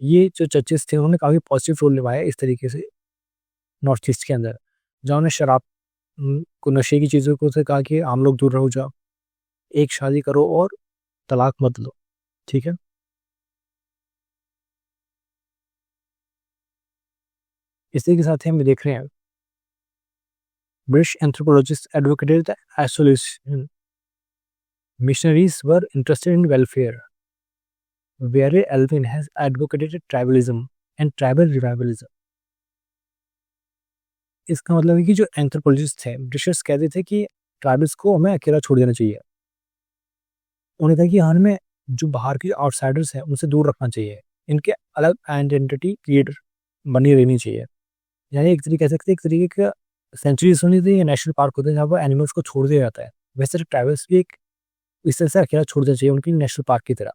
ये जो चर्चेस थे उन्होंने काफ़ी पॉजिटिव रोल निभाया इस तरीके से नॉर्थ ईस्ट के अंदर, जहाँ उन्हें शराब को, नशे की चीज़ों को से कहा कि आम लोग दूर रहो, जाओ, एक शादी करो और तलाक मत लो। ठीक है, इसी के साथ ही हम देख रहे हैं British anthropologist advocated the isolation. Missionaries were interested in welfare, where Elwin has advocated tribalism and tribal revivalism. इसका मतलब है कि जो एंथ्रोपोलॉजिस्ट थे, ब्रिटिशर्स कहते थे कि ट्राइबल्स को हमें अकेला छोड़ देना चाहिए। उन्हें था कि हमें जो बाहर के आउटसाइडर्स हैं उनसे दूर रखना चाहिए, इनके अलग आइडेंटिटी क्रिएट बनी रहनी चाहिए। यानी एक तरीके कह सकते हैं, एक तरीके का सेंचुरीज होनी चाहिए, नेशनल पार्क होते हैं जहाँ पर एनिमल्स को छोड़ दिया जाता है। वैसे ट्राइबल्स भी एक इस तरह से अकेला छोड़ देना चाहिए उनकी नेशनल पार्क की तरह।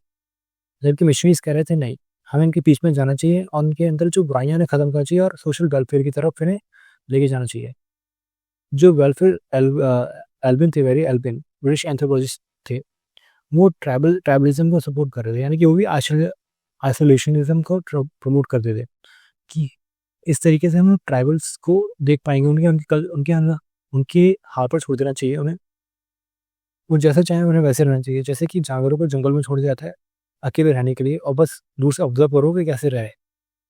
जबकि मिशनरीज कह रहे थे नहीं, हमें इनके बीच में जाना चाहिए और उनके अंदर जो बुराइयां ने खत्म करना चाहिए और सोशल वेलफेयर की तरफ इन्हें लेके जाना चाहिए। जो वेलफेयर एल्बिन थे, वेरी एल्बिन ब्रिटिश एंथ्रोपोलॉजिस्ट थे, वो ट्राइबलिज्म को सपोर्ट कर रहे थे। यानी कि वो भी आइसोलेशनिज्म को प्रमोट करते थे कि इस तरीके से हम ट्राइबल्स को देख पाएंगे, उनके हाथ पर छोड़ देना चाहिए उन्हें। वो जैसा चाहे उन्हें वैसे रहना चाहिए, जैसे कि जानवरों को जंगल में छोड़ दिया जाता है अकेले रहने के लिए और बस दूर से ऑब्जर्व करो कि कैसे रहे।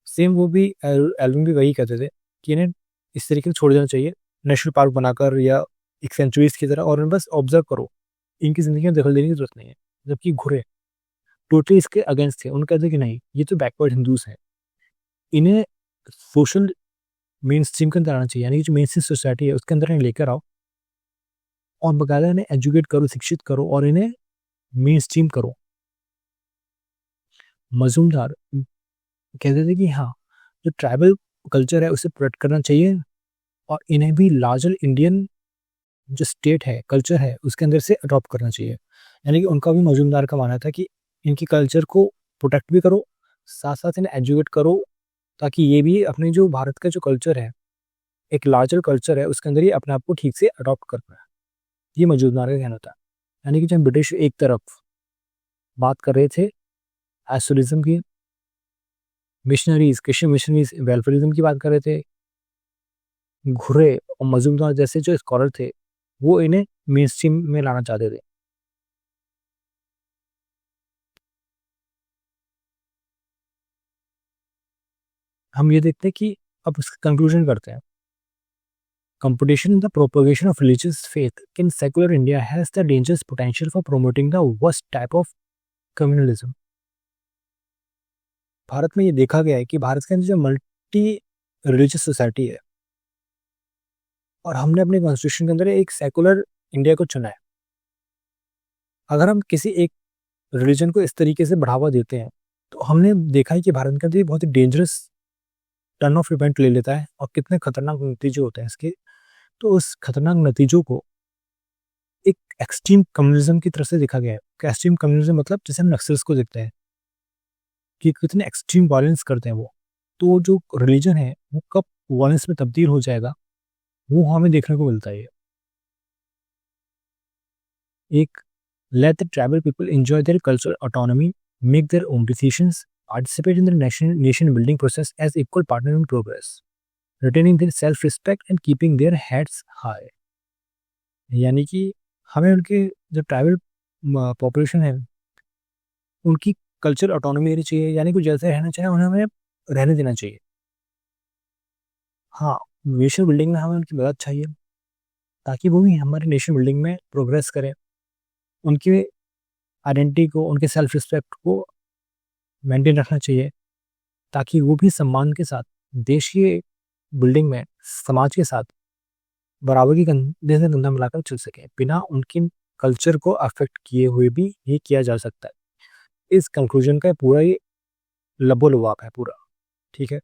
सेम वो भी एल्विन भी वही कहते थे कि इन्हें इस तरीके से छोड़ देना चाहिए नेशनल पार्क बनाकर या एक सेंचुरीज की तरह, और इन्हें बस ऑब्जर्व करो, इनकी जिंदगी में दखल देने की जरूरत नहीं है। जबकि घुरे टोटली इसके अगेंस्ट थे, उन्होंने कहते कि नहीं, ये तो बैकवर्ड हिंदूज हैं, इन्हें सोशल मेन स्ट्रीम के अंदर आना चाहिए। यानी कि जो मेन स्ट्रीम सोसाइटी है उसके अंदर इन्हें लेकर आओ और बकायदा इन्हें एजुकेट करो, शिक्षित करो और इन्हें मेन स्ट्रीम करो। मजूमदार कहते थे कि हाँ, जो ट्राइबल कल्चर है उसे प्रोटेक्ट करना चाहिए और इन्हें भी लार्जर इंडियन जो स्टेट है, कल्चर है, उसके अंदर से अडॉप्ट करना चाहिए। यानी कि उनका भी मजूमदार का मानना था कि इनकी कल्चर को प्रोटेक्ट भी करो, साथ साथ इन्हें एजुकेट करो, ताकि ये भी अपने जो भारत का जो कल्चर है, एक लार्जर कल्चर है, उसके अंदर ही अपने आप को ठीक से अडॉप्ट कर पाए। ये मजूमदार का कहना था। यानी कि जब ब्रिटिश एक तरफ बात कर रहे थे आइसोलिज्म की, मिशनरीज, क्रिश्चियन मिशनरीज वेलफेयरिज्म की बात कर रहे थे, घुरे और मजूमदार जैसे जो स्कॉलर थे वो इन्हें मेन स्ट्रीम में लाना चाहते थे। हम ये देखते हैं कि अब इसका कंक्लूजन करते हैं। Competition in the propagation of religious faith in secular India has the dangerous potential for promoting the worst type of communalism. Bharat में ये देखा गया है कि भारत के अंदर जो मल्टी रिलीजियस सोसाइटी है और हमने अपने कॉन्स्टिट्यूशन के अंदर एक सेकुलर इंडिया को चुना है, अगर हम किसी एक रिलीजन को इस तरीके से बढ़ावा देते हैं तो हमने देखा है कि भारत के अंदर बहुत ही डेंजरस टर्न ऑफ इवेंट ले लेता है और कितने खतरनाक नतीजे होते हैं इसके। तो उस खतरनाक नतीजों को एक एक्सट्रीम कम्युनिज्म की तरफ से देखा गया है। एक्सट्रीम कम्युनिज्म मतलब जैसे हम नक्सल्स को देखते हैं कि कितने एक्सट्रीम वायलेंस करते हैं वो, तो जो रिलीजन है वो कब वायलेंस में तब्दील हो जाएगा वो हमें देखने को मिलता है। एक let the tribal people enjoy their cultural autonomy, make their own decisions, participate in the nation building process as equal partner in progress, retaining their self respect and keeping their heads high। यानी कि हमें उनके जो ट्राइबल पॉपुलेशन है उनकी कल्चर ऑटोनॉमी देनी चाहिए, यानी कि जैसे रहना चाहे उन्हें हमें रहने देना चाहिए। हाँ, नेशन बिल्डिंग में हमें उनकी मदद चाहिए ताकि वो भी हमारे नेशन बिल्डिंग में प्रोग्रेस करें, उनकी आइडेंटिटी को, उनके सेल्फ रिस्पेक्ट को मेंटेन रखना चाहिए ताकि वो भी सम्मान के साथ देश की बिल्डिंग में समाज के साथ बराबर की कंधे से कंधा मिलाकर चल सके। बिना उनकी कल्चर को अफेक्ट किए हुए भी ये किया जा सकता है। इस कंक्लूजन का पूरा ये लबोलुआब है पूरा, ठीक है।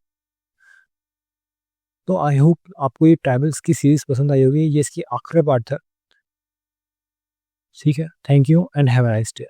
तो आई होप आपको ये ट्राइबल्स की सीरीज पसंद आई होगी। ये इसकी आखिरी पार्ट था, ठीक है। Thank you and have a nice day.